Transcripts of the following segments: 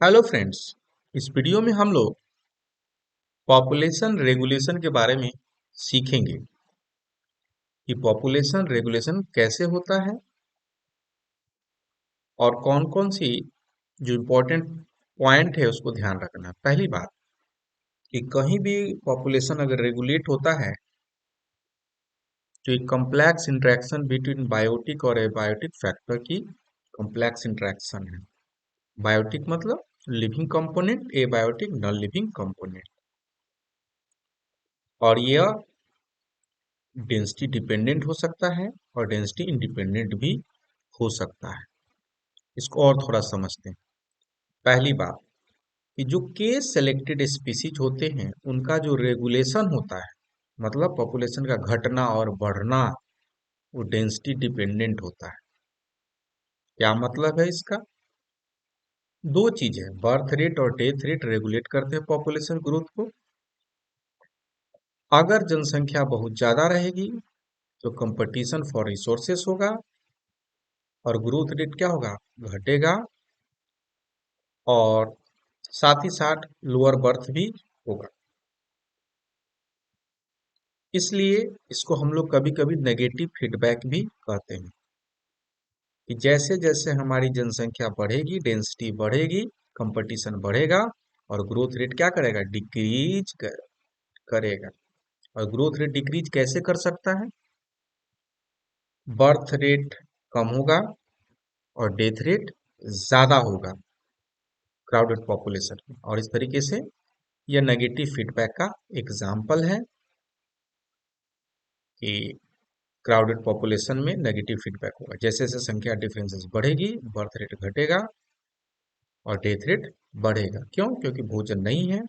Hello friends. इस video में हम लोग पॉपुलेशन रेगुलेशन के बारे में सीखेंगे कि पॉपुलेशन रेगुलेशन कैसे होता है और कौन कौन सी जो इम्पोर्टेंट पॉइंट है उसको ध्यान रखना है। पहली बात कि कहीं भी पॉपुलेशन अगर रेगुलेट होता है तो एक कॉम्प्लेक्स इंटरेक्शन बिटवीन बायोटिक और एबायोटिक फैक्टर की कॉम्प्लेक्स इंटरेक्शन है। बायोटिक मतलब living component, abiotic non living component. और यह डेंसिटी डिपेंडेंट हो सकता है और डेंसिटी इंडिपेंडेंट भी हो सकता है। इसको और थोड़ा समझते हैं। पहली बात कि जो केस सेलेक्टेड स्पीसीज होते हैं उनका जो रेगुलेशन होता है, मतलब पॉपुलेशन का घटना और बढ़ना, वो डेंसिटी डिपेंडेंट होता है। क्या मतलब है इसका? दो चीज है, बर्थ रेट और डेथ रेट रेगुलेट करते हैं पॉपुलेशन ग्रोथ को। अगर जनसंख्या बहुत ज्यादा रहेगी तो कंपटीशन फॉर रिसोर्सेस होगा और ग्रोथ रेट क्या होगा? घटेगा। और साथ ही साथ लोअर बर्थ भी होगा। इसलिए इसको हम लोग कभी कभी नेगेटिव फीडबैक भी कहते हैं कि जैसे जैसे हमारी जनसंख्या बढ़ेगी, डेंसिटी बढ़ेगी, कंपटीशन बढ़ेगा और ग्रोथ रेट क्या करेगा? डिक्रीज करेगा। और ग्रोथ रेट डिक्रीज कैसे कर सकता है? बर्थ रेट कम होगा और डेथ रेट ज्यादा होगा क्राउडेड पॉपुलेशन में। और इस तरीके से यह नेगेटिव फीडबैक का एग्जाम्पल है कि क्राउडेड पॉपुलेशन में नेगेटिव फीडबैक होगा। जैसे जैसे संख्या डिफरेंसेस बढ़ेगी, बर्थ रेट घटेगा और डेथ रेट बढ़ेगा। क्यों? क्योंकि भोजन नहीं है।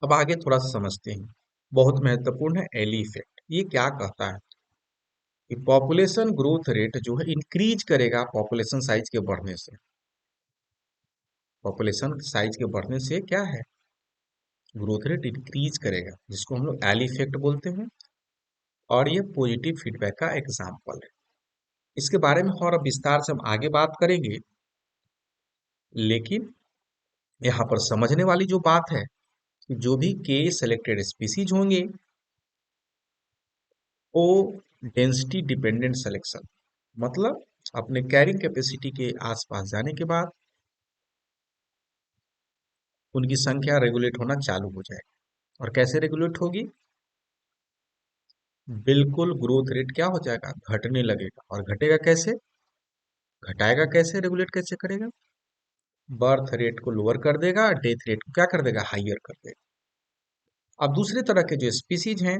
अब आगे थोड़ा सा समझते हैं। बहुत महत्वपूर्ण है एली इफेक्ट। ये क्या कहता है कि पॉपुलेशन ग्रोथ रेट जो है इंक्रीज करेगा पॉपुलेशन साइज के बढ़ने से। पॉपुलेशन साइज के बढ़ने से क्या है? ग्रोथ रेट इंक्रीज करेगा, जिसको हम लोग एली इफेक्ट बोलते हैं। और ये पॉजिटिव फीडबैक का एग्जाम्पल है। इसके बारे में और विस्तार से हम आगे बात करेंगे, लेकिन यहाँ पर समझने वाली जो बात है कि जो भी के सेलेक्टेड स्पीसीज होंगे वो डेंसिटी डिपेंडेंट सिलेक्शन, मतलब अपने कैरिंग कैपेसिटी के आसपास जाने के बाद उनकी संख्या रेगुलेट होना चालू हो जाएगी। और कैसे रेगुलेट होगी? बिल्कुल, ग्रोथ रेट क्या हो जाएगा? घटने लगेगा। और घटेगा कैसे? घटाएगा कैसे? रेगुलेट कैसे करेगा? बर्थ रेट को लोअर कर देगा, डेथ रेट को क्या कर देगा? हाइयर कर देगा। अब दूसरे तरह के जो स्पीसीज हैं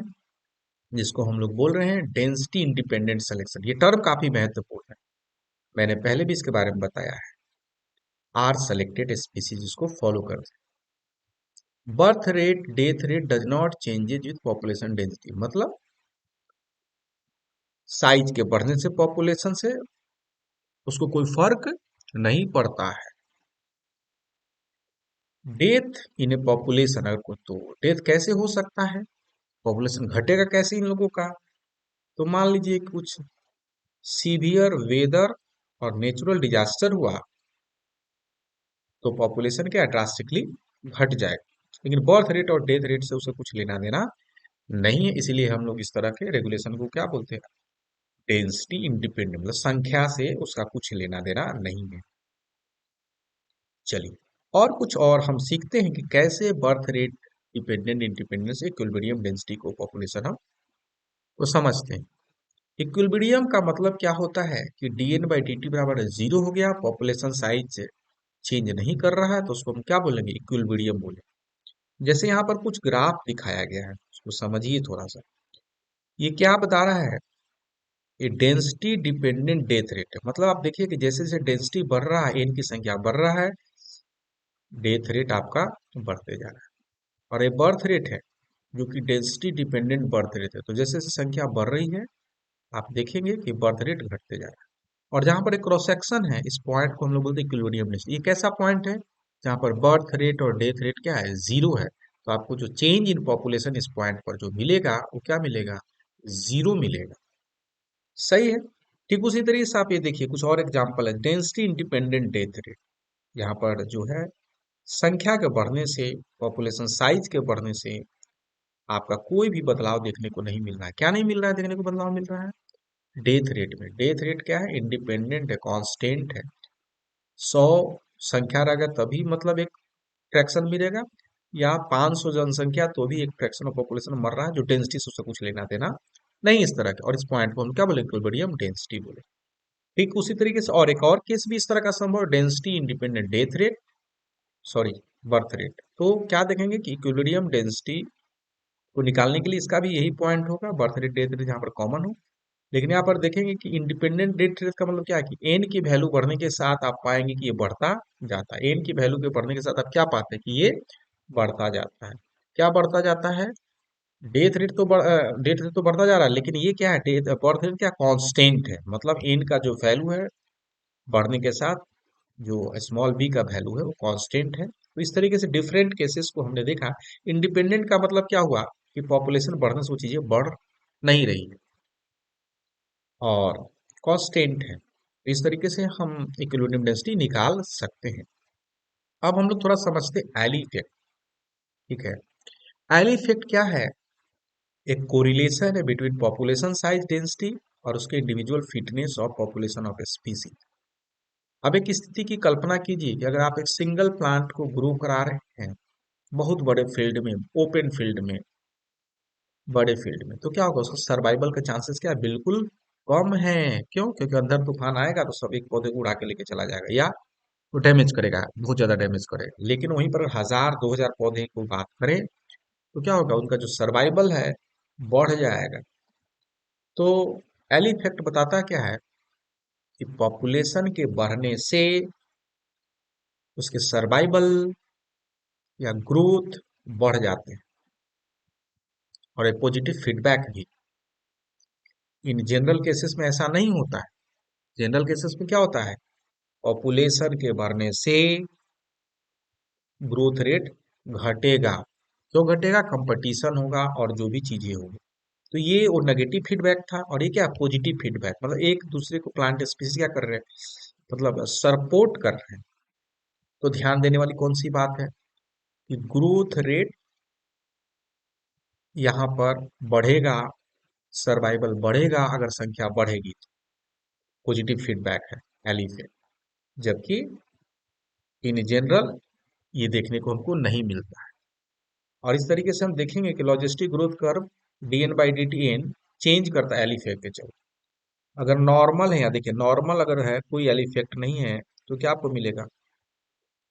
जिसको हम लोग बोल रहे हैं डेंसिटी इंडिपेंडेंट सिलेक्शन, ये टर्म काफी महत्वपूर्ण है। मैंने पहले भी इसके बारे में बताया है। आर सेलेक्टेड स्पीसीज इसको फॉलो करते हैं। Birth rate death rate does not changes with population density, मतलब साइज के बढ़ने से पॉपुलेशन से उसको कोई फर्क नहीं पड़ता है। डेथ इन ए पॉपुलेशन, अगर को तो डेथ कैसे हो सकता है? पॉपुलेशन घटेगा कैसे इन लोगों का? तो मान लीजिए कुछ सीवियर वेदर और नेचुरल डिजास्टर हुआ तो पॉपुलेशन क्या ड्रास्टिकली घट जाएगा। लेकिन बर्थ रेट और डेथ रेट से उसे कुछ लेना देना नहीं है। इसीलिए हम लोग इस तरह के रेगुलेशन को क्या बोलते हैं? डेंसिटी इंडिपेंडेंट, मतलब संख्या से उसका कुछ लेना देना नहीं है। चलिए और कुछ और हम सीखते हैं कि कैसे birth rate dependent independence equilibrium density को पॉपुलेशन हम वो समझते हैं। इक्विलिब्रियम का मतलब क्या होता है कि dn बाई dt बराबर जीरो हो गया, पॉपुलेशन साइज चेंज नहीं कर रहा है, तो उसको हम क्या बोलेंगे? इक्विलिब्रियम बोले। जैसे यहाँ पर कुछ ग्राफ दिखाया गया है, उसको समझिए थोड़ा सा। ये क्या बता रहा है? ये डेंसिटी डिपेंडेंट डेथ रेट है। मतलब आप देखिए कि जैसे जैसे डेंसिटी बढ़ रहा है, एन की संख्या बढ़ रहा है, डेथ रेट आपका बढ़ते जा रहा है। और ये बर्थ रेट है जो कि डेंसिटी डिपेंडेंट बर्थ रेट है। तो जैसे जैसे संख्या बढ़ रही है आप देखेंगे कि बर्थ रेट घटते जा रहा है। और जहां पर एक क्रॉस सेक्शन है, इस पॉइंट को हम लोग बोलते हैं इक्विलिब्रियम डेंसिटी। ये कैसा पॉइंट है? जहां पर बर्थ रेट और डेथ रेट क्या है? जीरो है। तो आपको जो चेंज इन पॉपुलेशन इस पॉइंट पर जो मिलेगा वो क्या मिलेगा? जीरो मिलेगा। सही है। ठीक उसी तरीके से आप ये देखिए कुछ और एग्जांपल है, डेंसिटी इंडिपेंडेंट डेथ रेट। यहाँ पर जो है संख्या के बढ़ने से, पॉपुलेशन साइज के बढ़ने से आपका कोई भी बदलाव देखने को नहीं मिल रहा है। क्या नहीं मिल रहा है देखने को बदलाव मिल रहा है? डेथ रेट में। डेथ रेट क्या है? इंडिपेंडेंट है, कांस्टेंट है। 100 संख्या रहेगा तभी मतलब एक फ्रैक्शन मिलेगा, या 500 जनसंख्या तो भी एक फ्रैक्शन ऑफ पॉपुलेशन मर रहा है, जो डेंसिटी से उससे कुछ लेना देना नहीं इस तरह के। और इस पॉइंट को हम क्या बोले? इक्विलिब्रियम डेंसिटी बोले। ठीक उसी तरीके से और एक और केस भी इस तरह का संभव, density independent death rate, sorry birth rate. तो क्या देखेंगे कि इक्विलिब्रियम डेंसिटी को निकालने के लिए इसका भी यही पॉइंट होगा, बर्थ रेट डेथ रेट यहाँ पर कॉमन हो। लेकिन यहाँ पर देखेंगे कि इंडिपेंडेंट डेथ रेट का मतलब क्या है कि एन की वैल्यू बढ़ने के साथ आप पाएंगे कि ये बढ़ता जाता है। एन की वैल्यू के बढ़ने के साथ आप क्या पाते हैं कि ये बढ़ता जाता है। क्या बढ़ता जाता है? डेथ रेट तो बढ़ता जा रहा है, लेकिन ये क्या है? डेथ बर्थ रेट क्या कांस्टेंट है, मतलब एन का जो वैल्यू है बढ़ने के साथ जो स्मॉल बी का वैल्यू है वो कांस्टेंट है। तो इस तरीके से डिफरेंट केसेस को हमने देखा। इंडिपेंडेंट का मतलब क्या हुआ कि पॉपुलेशन बढ़ने से वो चीजें बढ़ नहीं रही है और कांस्टेंट है। इस तरीके से हम इक्विलिब्रियम डेंसिटी निकाल सकते हैं। अब हम लोग थोड़ा समझते हैं एली इफेक्ट। ठीक है, एली इफेक्ट क्या है? एक कोरिलेशन है बिटवीन पॉपुलेशन साइज डेंसिटी और उसके individual fitness of population of ए स्पीसी। अब एक स्थिति की कल्पना कीजिए कि अगर आप एक सिंगल प्लांट को ग्रो करा रहे हैं बहुत बड़े फील्ड में, ओपन फील्ड में, बड़े फील्ड में, तो क्या होगा? उसका सर्वाइवल का चांसेस क्या है? बिल्कुल कम है। क्यों? क्योंकि अंदर तूफान आएगा तो सब एक पौधे को उड़ा के लेके चला जाएगा, या वो डैमेज करेगा, बहुत ज्यादा डैमेज करेगा। लेकिन वहीं पर 1000 2000 पौधे को बात करें तो क्या होगा? उनका जो सर्वाइवल है बढ़ जाएगा। तो एल इफेक्ट बताता क्या है कि पॉपुलेशन के बढ़ने से उसके सर्वाइवल या ग्रोथ बढ़ जाते हैं। और एक पॉजिटिव फीडबैक भी। इन जनरल केसेस में ऐसा नहीं होता है। जनरल केसेस में क्या होता है? पॉपुलेशन के बढ़ने से ग्रोथ रेट घटेगा। क्यों घटेगा? कंपटीशन होगा और जो भी चीजें होगी। तो ये वो नेगेटिव फीडबैक था, और ये क्या? Positive feedback. मतलब एक दूसरे को प्लांट स्पीसीज क्या कर रहे हैं? मतलब सपोर्ट कर रहे हैं। तो ध्यान देने वाली कौन सी बात है कि ग्रोथ रेट यहाँ पर बढ़ेगा, सर्वाइवल बढ़ेगा अगर संख्या बढ़ेगी तो। पॉजिटिव फीडबैक है एलिफेंट। जबकि इन जनरल ये देखने को हमको नहीं मिलता है। और इस तरीके से हम देखेंगे कि logistic growth curve D N by D T N change करता है एलिफेक्ट के चलते। अगर नॉर्मल है, या देखिए नॉर्मल अगर है, कोई एलिफेक्ट नहीं है, तो क्या आपको मिलेगा?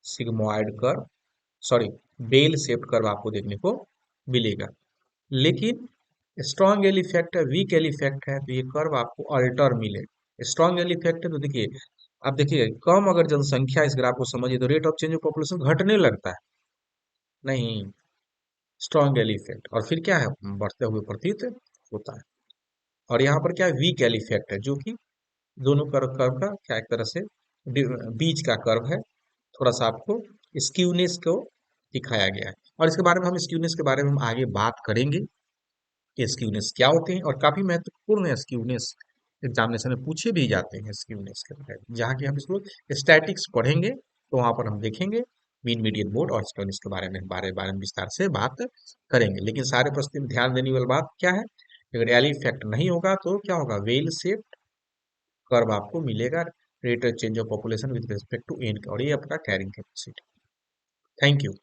Sigmoid curve, sorry bell shaped curve आपको देखने को मिलेगा। लेकिन स्ट्रॉन्ग एल इफेक्ट है, वीक एल इफेक्ट है, तो ये कर्व आपको अल्टर मिलेगा। स्ट्रॉन्ग एल इफेक्ट है तो देखिए, आप देखिए कम अगर जनसंख्या, इस ग्राफ को समझिए तो rate of change of population घटने लगता है। नहीं, स्ट्रॉन्ग एल इफेक्ट, और फिर क्या है? बढ़ते हुए प्रतीत होता है। और यहाँ पर क्या है? वीक एल इफेक्ट है, जो कि दोनों कर्व कर्व का क्या एक तरह से बीच का कर्व है। थोड़ा सा आपको स्क्यूनेस को दिखाया गया है। और इसके बारे में हम स्क्यूनेस के बारे में हम आगे बात करेंगे कि स्क्यूनेस क्या होते हैं, और काफी महत्वपूर्ण है स्क्यूनेस। एग्जामिनेशन में पूछे भी जाते हैं स्क्यूनेस के बारे में। जहाँ की हम इसको स्टैटिक्स पढ़ेंगे तो वहां पर हम देखेंगे मीन मीडियन मोड और स्क्यूनेस के बारे में विस्तार से बात करेंगे। लेकिन सारे प्रश्न में ध्यान देने वाली बात क्या है? अगर एल इफेक्ट नहीं होगा तो क्या होगा? वेल शेप्ड कर्व आपको मिलेगा, rate of change of population with respect to N, और ये आपका कैरिंग कैपेसिटी। Thank you.